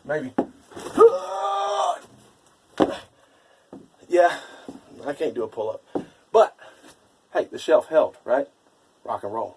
maybe. Yeah, I can't do a pull-up. But, hey, the shelf held, right? Rock and roll.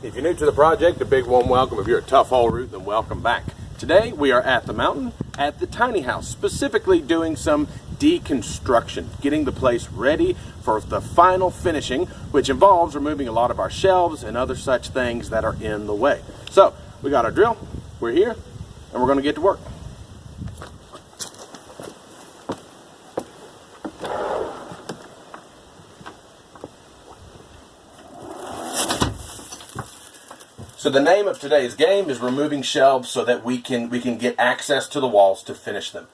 If you're new to the project, a big warm welcome. If you're a tough haul route, then welcome back. Today we are at the mountain at the tiny house, specifically doing some deconstruction, getting the place ready for the final finishing, which involves removing a lot of our shelves and other such things that are in the way. So we got our drill, we're here, and we're going to get to work. So the name of today's game is removing shelves so that we can get access to the walls to finish them.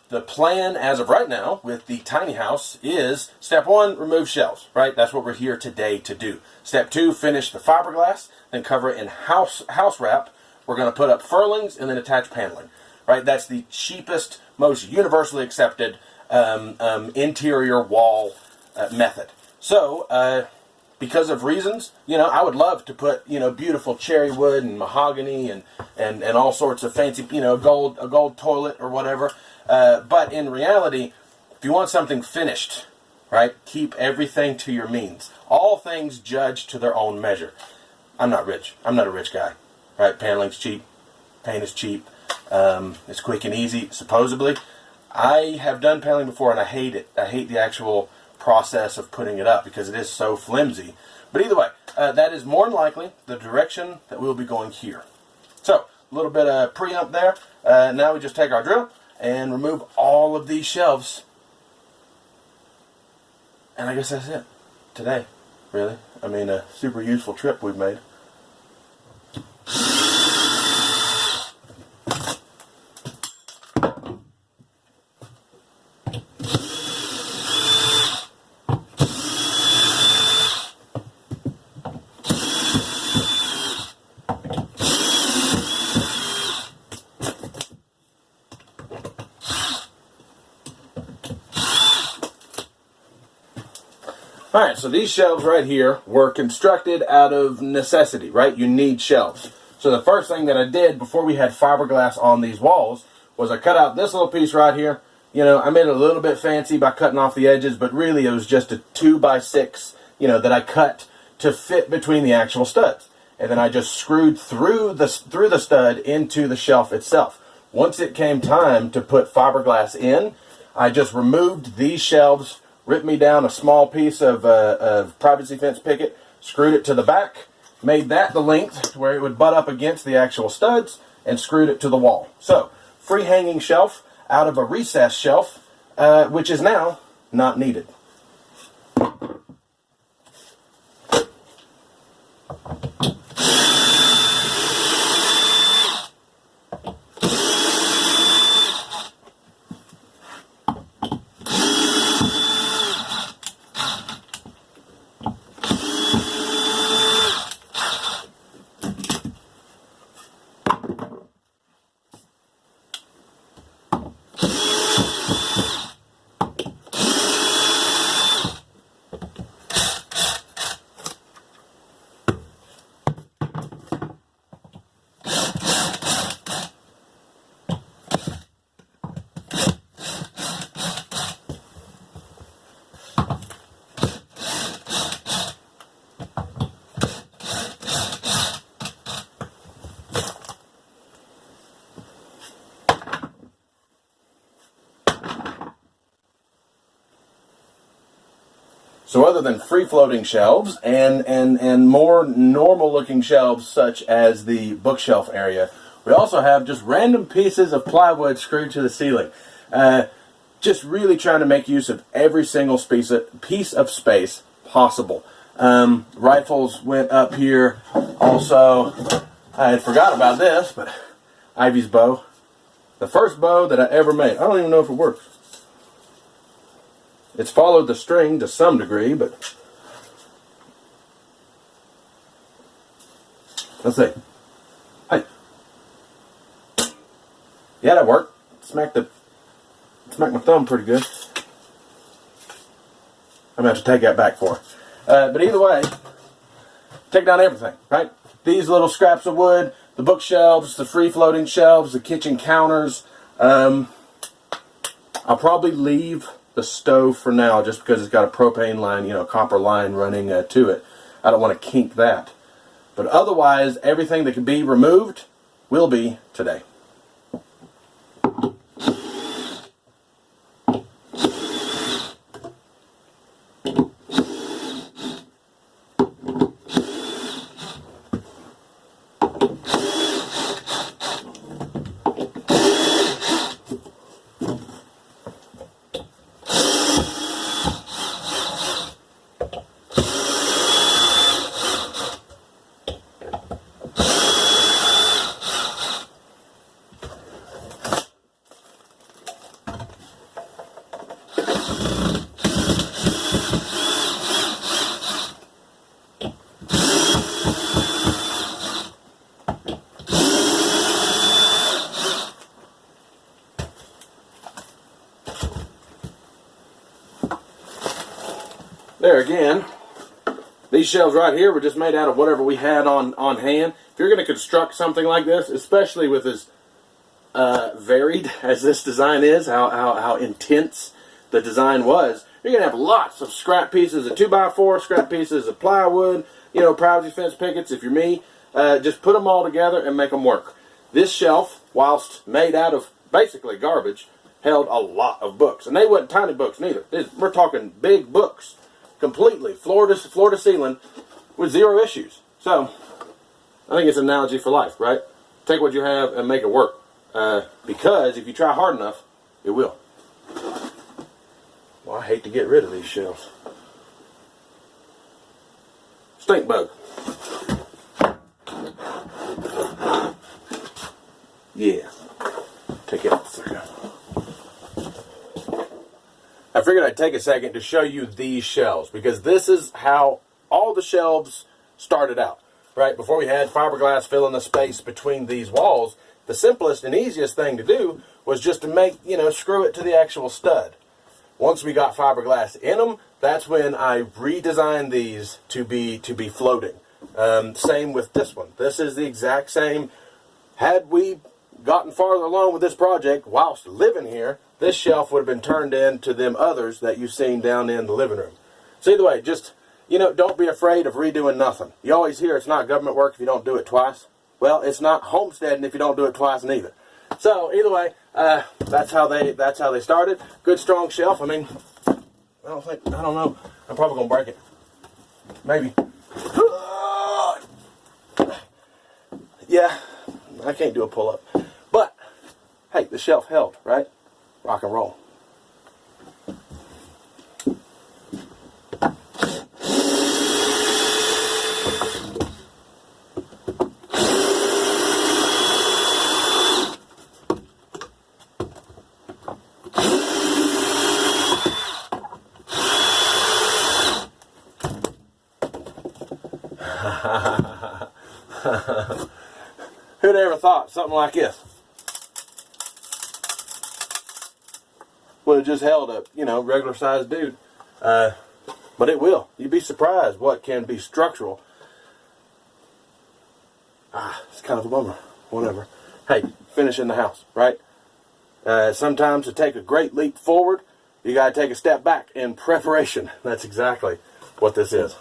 The plan as of right now with the tiny house is step 1, remove shelves, right? That's what we're here today to do. Step 2, finish the fiberglass, then cover it in house wrap. We're going to put up furlings and then attach paneling, right? That's the cheapest, most universally accepted interior wall method. So, because of reasons, I would love to put, beautiful cherry wood and mahogany and all sorts of fancy, a gold toilet or whatever. But in reality, if you want something finished, right, keep everything to your means. All things judged to their own measure. I'm not rich. I'm not a rich guy, right? Paneling's cheap. Paint is cheap. It's quick and easy, supposedly. I have done paneling before and I hate it. I hate the actual process of putting it up because it is so flimsy. But either way, that is more than likely the direction that we'll be going here. So, a little bit of preamp there. Now we just take our drill and remove all of these shelves. And I guess that's it. Today, really. I mean, a super useful trip we've made. Alright, so these shelves right here were constructed out of necessity, right? You need shelves. So the first thing that I did before we had fiberglass on these walls was I cut out this little piece right here. I made it a little bit fancy by cutting off the edges, but really it was just a 2x6, that I cut to fit between the actual studs. And then I just screwed through the stud into the shelf itself. Once it came time to put fiberglass in, I just removed these shelves, ripped me down a small piece of privacy fence picket, screwed it to the back, made that the length to where it would butt up against the actual studs, and screwed it to the wall. So, free hanging shelf out of a recessed shelf, which is now not needed. So other than free-floating shelves and more normal-looking shelves such as the bookshelf area, we also have just random pieces of plywood screwed to the ceiling. Just really trying to make use of every single piece of space possible. Rifles went up here. Also, I had forgot about this, but Ivy's bow. The first bow that I ever made. I don't even know if it works. It's followed the string to some degree, but let's see. Hey. Yeah, that worked. Smacked my thumb pretty good. I'm going to have to take that back for her. But either way, take down everything, right? These little scraps of wood, the bookshelves, the free-floating shelves, the kitchen counters. I'll probably leave the stove for now just because it's got a propane line, copper line running to it. I don't want to kink that. But otherwise, everything that can be removed will be today. There again, these shelves right here were just made out of whatever we had on hand. If you're going to construct something like this, especially with as varied as this design is, how intense the design was, you're going to have lots of scrap pieces of 2x4, scrap pieces of plywood, privacy fence pickets if you're me. Just put them all together and make them work. This shelf, whilst made out of basically garbage, held a lot of books. And they weren't tiny books neither. We're talking big books. Completely, floor to ceiling, with zero issues. So, I think it's an analogy for life, right? Take what you have and make it work. Because if you try hard enough, it will. Well, I hate to get rid of these shelves. Stink bug. Yeah. Take it out, sucker. I figured I'd take a second to show you these shelves because this is how all the shelves started out, right? Before we had fiberglass filling the space between these walls, the simplest and easiest thing to do was just to make, screw it to the actual stud. Once we got fiberglass in them, that's when I redesigned these to be floating. Same with this one. This is the exact same. Had we gotten farther along with this project whilst living here, this shelf would have been turned into them others that you've seen down in the living room. So either way, just, don't be afraid of redoing nothing. You always hear it's not government work if you don't do it twice. Well, it's not homesteading if you don't do it twice neither. So either way, that's how they started. Good strong shelf. I mean, I don't know. I'm probably gonna break it. Maybe. Yeah, I can't do a pull-up. But hey, the shelf held, right? Rock and roll. Who'd ever thought something like this would have just held a, regular sized dude? But it will. You'd be surprised what can be structural. It's kind of a bummer. Whatever. Hey, finishing the house, right? Sometimes to take a great leap forward, you got to take a step back in preparation. That's exactly what this is.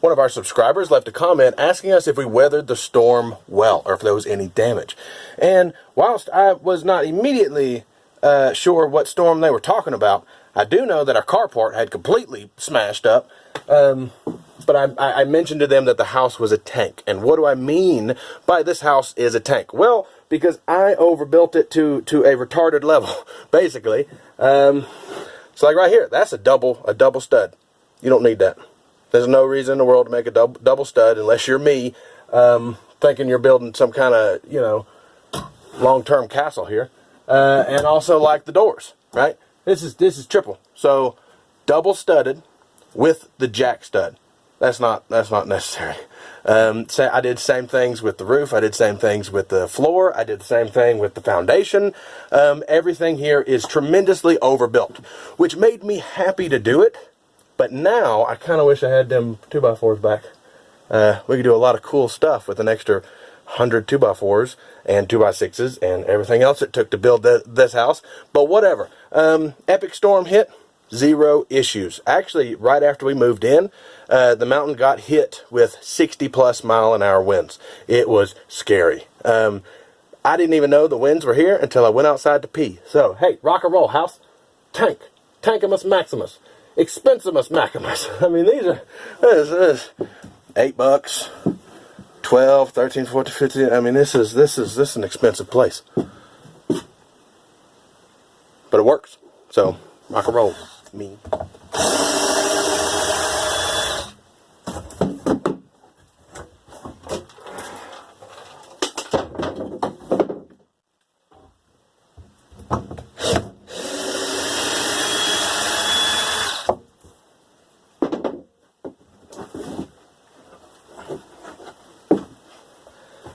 One of our subscribers left a comment asking us if we weathered the storm well, or if there was any damage. And whilst I was not immediately sure what storm they were talking about, I do know that our carport had completely smashed up, but I mentioned to them that the house was a tank. And what do I mean by this house is a tank? Well, because I overbuilt it to a retarded level, basically. So like right here, that's a double stud. You don't need that. There's no reason in the world to make a double stud unless you're me, thinking you're building some kind of, you know, long-term castle here. And also like the doors, right? This is triple. So double studded with the jack stud. That's not necessary. I did same things with the roof. I did same things with the floor. I did the same thing with the foundation. Everything here is tremendously overbuilt, which made me happy to do it. But now I kind of wish I had them 2x4s back. We could do a lot of cool stuff with an extra 100 2x4s and 2x6s and everything else it took to build this house. But whatever. Epic storm hit. 0 issues. Actually, right after we moved in, the mountain got hit with 60+ mile-an-hour winds. It was scary. I didn't even know the winds were here until I went outside to pee. So, hey, rock and roll house, tank, tankimus maximus, expensimus maximus. I mean, these are this $8, 12, 13, 14, 15. I mean, this is an expensive place, but it works. So, rock and roll. Me.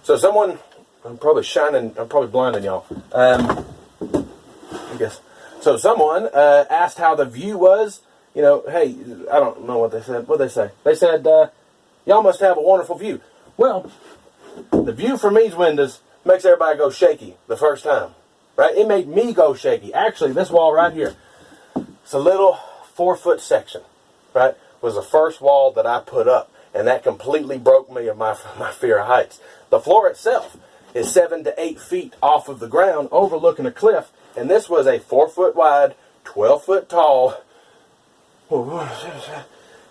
So someone, I'm probably blinding y'all. I guess. So someone asked how the view was. You know, hey, I don't know what they said. What did they say? They said, y'all must have a wonderful view. Well, the view from these windows makes everybody go shaky the first time. Right? It made me go shaky. Actually, this wall right here, it's a little 4-foot section, right, was the first wall that I put up. And that completely broke me of my fear of heights. The floor itself is 7 to 8 feet off of the ground overlooking a cliff. And this was a 4-foot wide, 12-foot tall,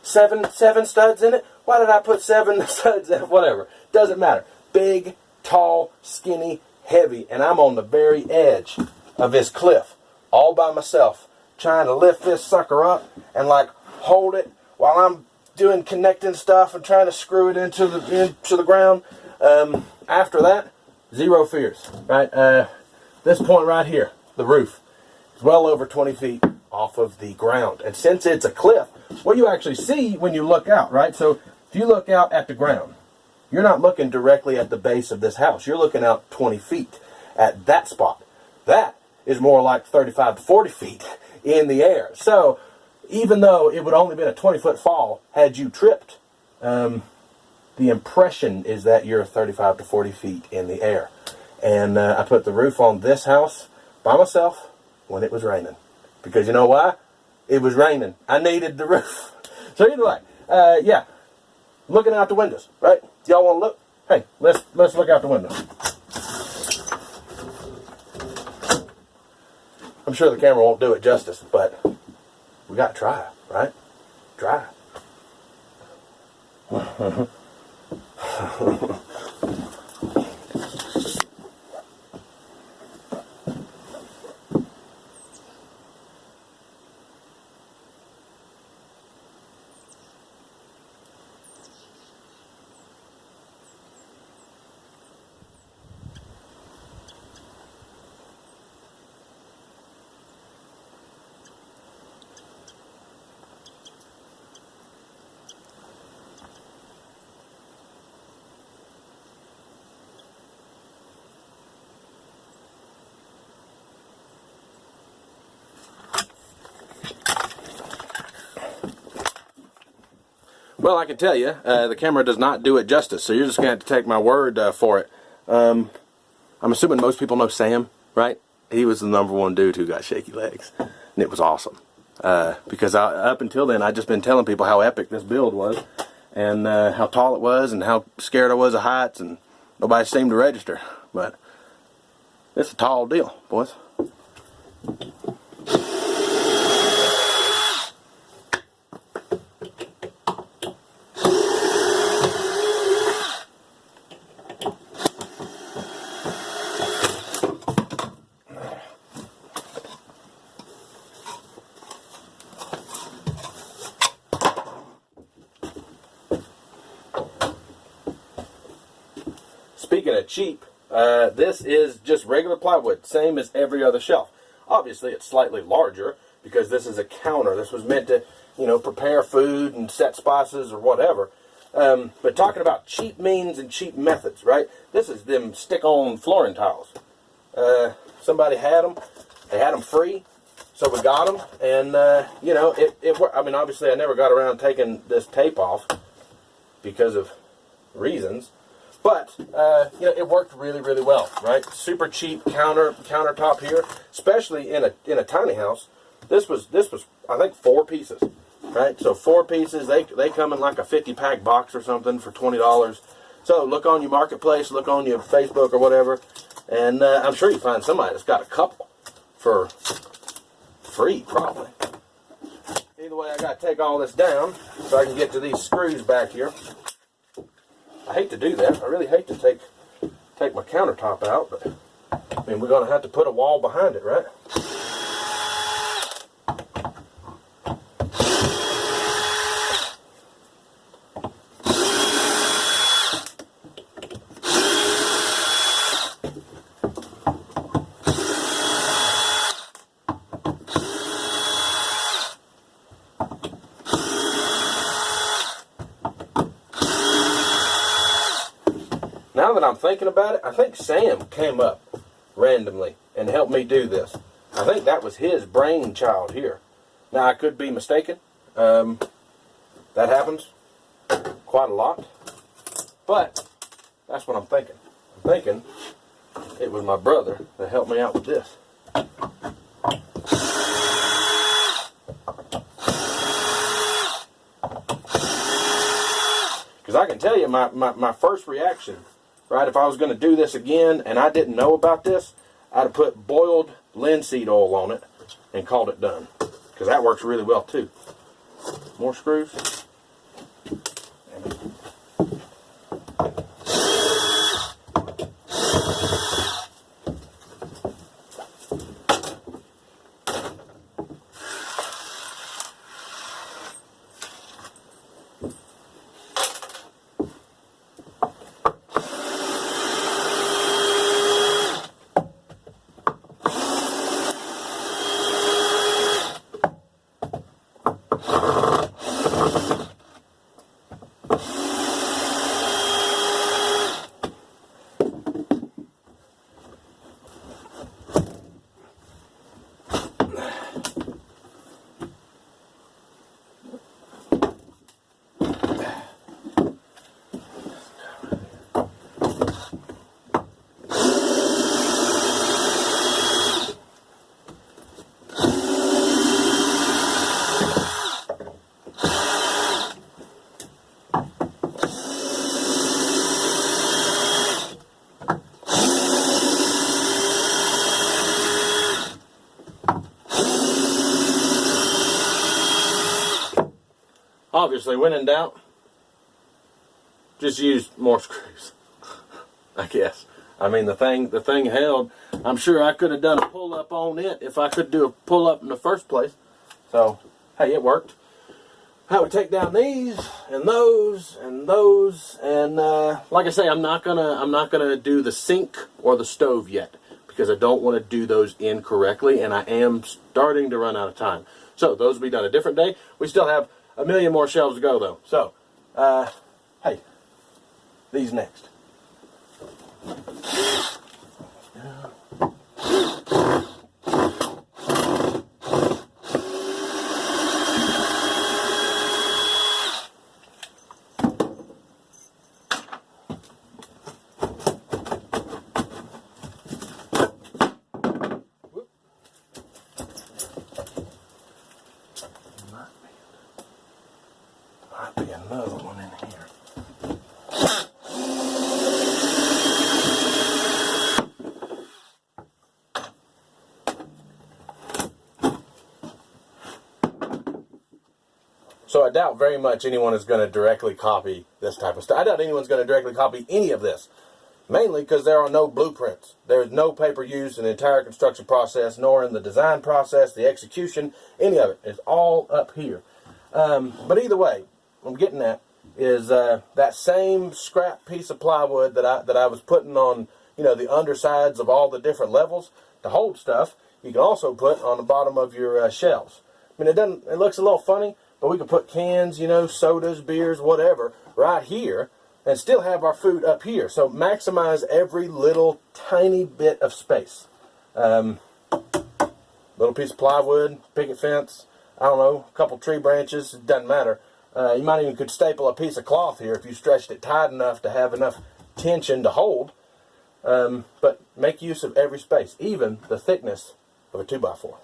seven studs in it. Why did I put 7 studs in it? Whatever. Doesn't matter. Big, tall, skinny, heavy. And I'm on the very edge of this cliff all by myself, trying to lift this sucker up and like hold it while I'm doing connecting stuff and trying to screw it into the ground. After that, 0 fears. Right? This point right here, the roof, is well over 20 feet off of the ground. And since it's a cliff, what you actually see when you look out, right? So if you look out at the ground, you're not looking directly at the base of this house. You're looking out 20 feet at that spot. That is more like 35 to 40 feet in the air. So even though it would only been a 20-foot fall had you tripped, the impression is that you're 35 to 40 feet in the air. And I put the roof on this house by myself when it was raining. Because you know why? It was raining. I needed the roof. So either way, yeah, looking out the windows, right? Y'all want to look? Hey, let's look out the window. I'm sure the camera won't do it justice, but we got to try, right? Try. Well, I can tell you, the camera does not do it justice, so you're just going to have to take my word for it. I'm assuming most people know Sam, right? He was the #1 dude who got shaky legs, and it was awesome. Because up until then, I'd just been telling people how epic this build was, and how tall it was, and how scared I was of heights, and nobody seemed to register. But it's a tall deal, boys. speaking of cheap, this is just regular plywood, same as every other shelf. Obviously, it's slightly larger because this is a counter. This was meant to, you know, prepare food and set spices or whatever. But talking about cheap means and cheap methods, right? This is them stick-on flooring tiles. Somebody had them. They had them free, so we got them. And, you know, I mean, obviously I never got around taking this tape off because of reasons. But, you know, it worked really, really well, right? Super cheap countertop here, especially in a tiny house. This was I think 4 pieces, right? So 4 pieces, they come in like a 50-pack box or something for $20. So look on your marketplace, look on your Facebook or whatever, and I'm sure you find somebody that's got a couple for free, probably. Either way, I got to take all this down so I can get to these screws back here. I hate to do that. I really hate to take my countertop out, but I mean, we're going to have to put a wall behind it, right? Now that I'm thinking about it, I think Sam came up randomly and helped me do this. I think that was his brainchild here. Now, I could be mistaken. That happens quite a lot. But that's what I'm thinking. I'm thinking it was my brother that helped me out with this. Because I can tell you my first reaction, right, if I was going to do this again and I didn't know about this, I'd have put boiled linseed oil on it and called it done. Because that works really well too. More screws. Obviously, when in doubt, just use more screws, I guess. I mean, the thing held. I'm sure I could have done a pull-up on it if I could do a pull-up in the first place. So, hey, it worked. I would take down these and those and those, and like I say, I'm not gonna do the sink or the stove yet because I don't want to do those incorrectly, and I am starting to run out of time. So those will be done a different day. We still have a million more shelves to go, though. So, hey, these next. Might be another one in here. So I doubt very much anyone is going to directly copy this type of stuff. I doubt anyone's going to directly copy any of this. Mainly because there are no blueprints. There is no paper used in the entire construction process, nor in the design process, the execution, any of it. It's all up here. But either way, I'm getting at is that same scrap piece of plywood that I was putting on, you know, the undersides of all the different levels to hold stuff. You can also put on the bottom of your shelves. I mean, it looks a little funny, but we can put cans, you know, sodas, beers, whatever, right here, and still have our food up here. So maximize every little tiny bit of space. Little piece of plywood, picket fence, I don't know, a couple tree branches, it doesn't matter. You might even could staple a piece of cloth here if you stretched it tight enough to have enough tension to hold. But make use of every space, even the thickness of a 2x4.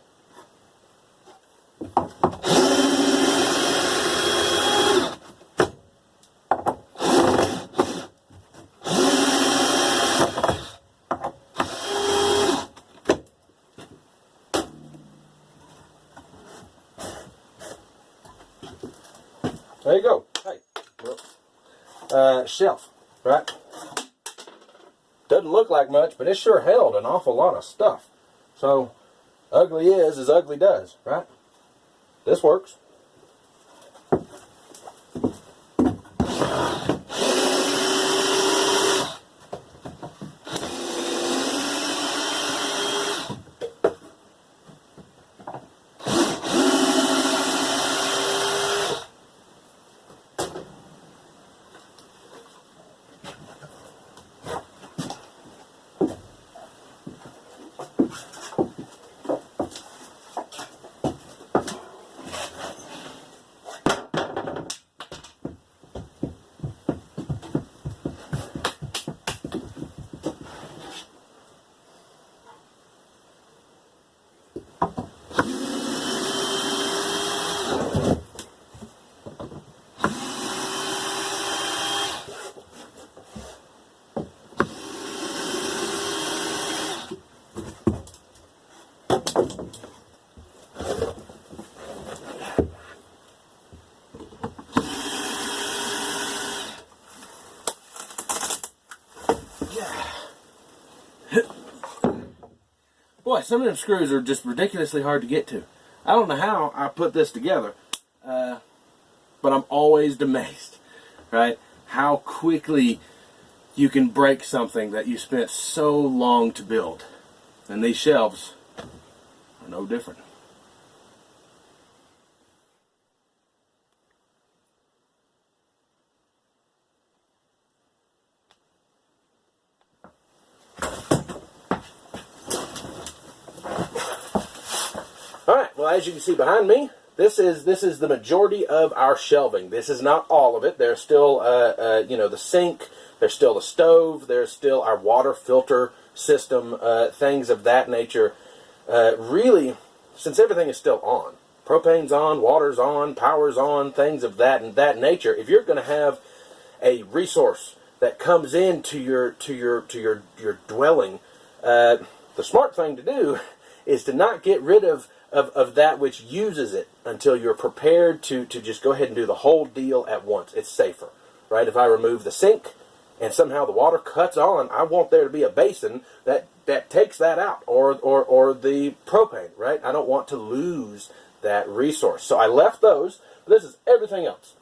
There you go. Hey, shelf, right? Doesn't look like much, but it sure held an awful lot of stuff. So, ugly is as ugly does, right? This works. Boy, some of them screws are just ridiculously hard to get to. I don't know how I put this together, but I'm always amazed, right? How quickly you can break something that you spent so long to build. And these shelves are no different. Alright, well, as you can see behind me, this is the majority of our shelving. This is not all of it. There's still, you know, the sink, there's still the stove, there's still our water filter system, things of that nature. Really, since everything is still on, propane's on, water's on, power's on, things of that nature, if you're going to have a resource that comes into your dwelling, the smart thing to do is to not get rid of that which uses it until you're prepared to just go ahead and do the whole deal at once. It's safer, right? If I remove the sink and somehow the water cuts on, I want there to be a basin that takes that out, or the propane, right? I don't want to lose that resource. So I left those, but this is everything else.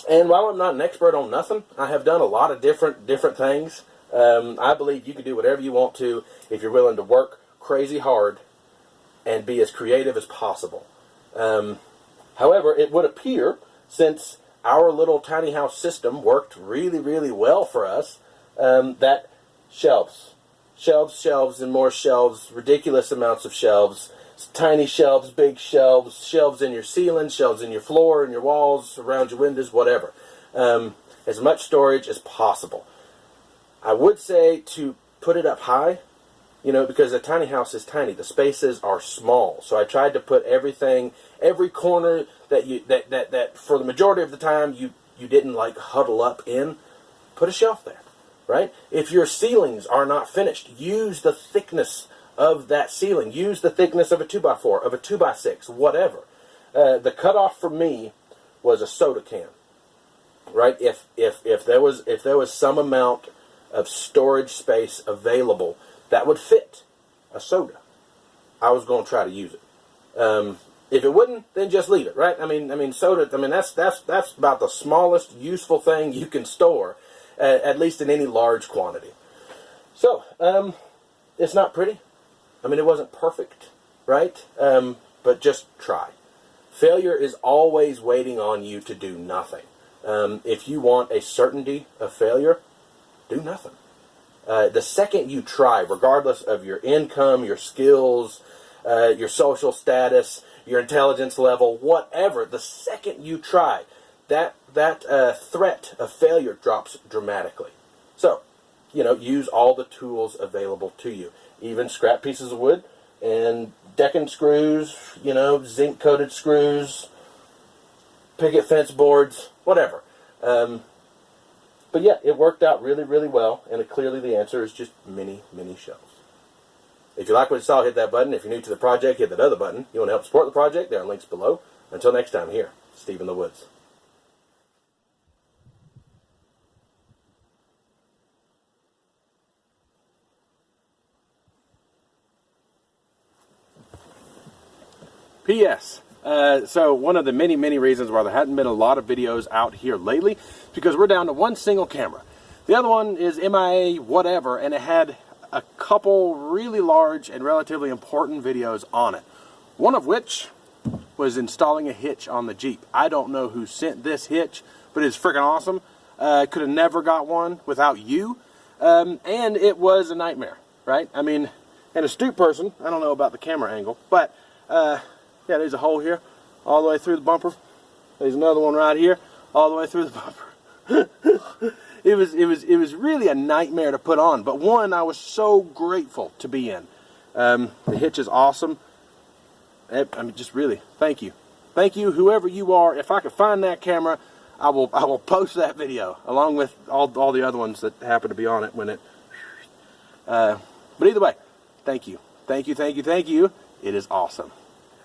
And while I'm not an expert on nothing, I have done a lot of different things. I believe you can do whatever you want to if you're willing to work crazy hard and be as creative as possible. However, it would appear, since our little tiny house system worked really, really well for us, that shelves, and more shelves, ridiculous amounts of shelves, tiny shelves, big shelves, shelves in your ceiling, shelves in your floor, in your walls, around your windows, whatever. As much storage as possible. I would say to put it up high, you know, because a tiny house is tiny. The spaces are small. So I tried to put everything, every corner that for the majority of the time you didn't like huddle up in, put a shelf there, right? If your ceilings are not finished, use the thickness of that ceiling. Use the thickness of a 2x4, of a 2x6, whatever. The cutoff for me was a soda can, right? If there was some amount of storage space available that would fit a soda, I was going to try to use it. If it wouldn't, then just leave it, right? I mean, soda. I mean, that's about the smallest useful thing you can store, at least in any large quantity. So, it's not pretty. I mean, it wasn't perfect, right? But just try. Failure is always waiting on you to do nothing. If you want a certainty of failure, do nothing. The second you try, regardless of your income, your skills, your social status, your intelligence level, whatever, the second you try, that threat of failure drops dramatically. So, use all the tools available to you. Even scrap pieces of wood and decking screws, zinc-coated screws, picket fence boards, whatever. But yeah, it worked out really, really well, and clearly the answer is just mini shelves. If you like what you saw, hit that button. If you're new to the project, hit that other button. You want to help support the project, there are links below. Until next time, here, Steve in the Woods. P.S. So one of the many reasons why there hadn't been a lot of videos out here lately is because we're down to one single camera. The other one is MIA whatever, and it had a couple really large and relatively important videos on it. One of which was installing a hitch on the Jeep. I don't know who sent this hitch, but it's freaking awesome. Could have never got one without you. And it was a nightmare, right? I mean, an astute person, I don't know about the camera angle, but yeah, there's a hole here all the way through the bumper. There's another one right here all the way through the bumper. It was really a nightmare to put on, but one I was so grateful to be in. The hitch is awesome. I mean, just really, thank you, whoever you are. If I could find that camera, I will post that video along with all the other ones that happen to be on it when it. But either way, thank you. It is awesome.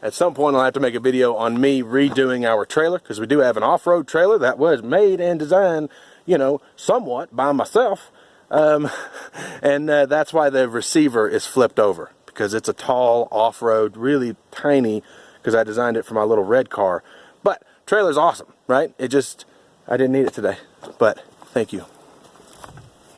At some point, I'll have to make a video on me redoing our trailer, because we do have an off-road trailer that was made and designed, somewhat by myself. And that's why the receiver is flipped over, because it's a tall off-road, really tiny, because I designed it for my little red car. But trailer's awesome, right? I didn't need it today, but thank you.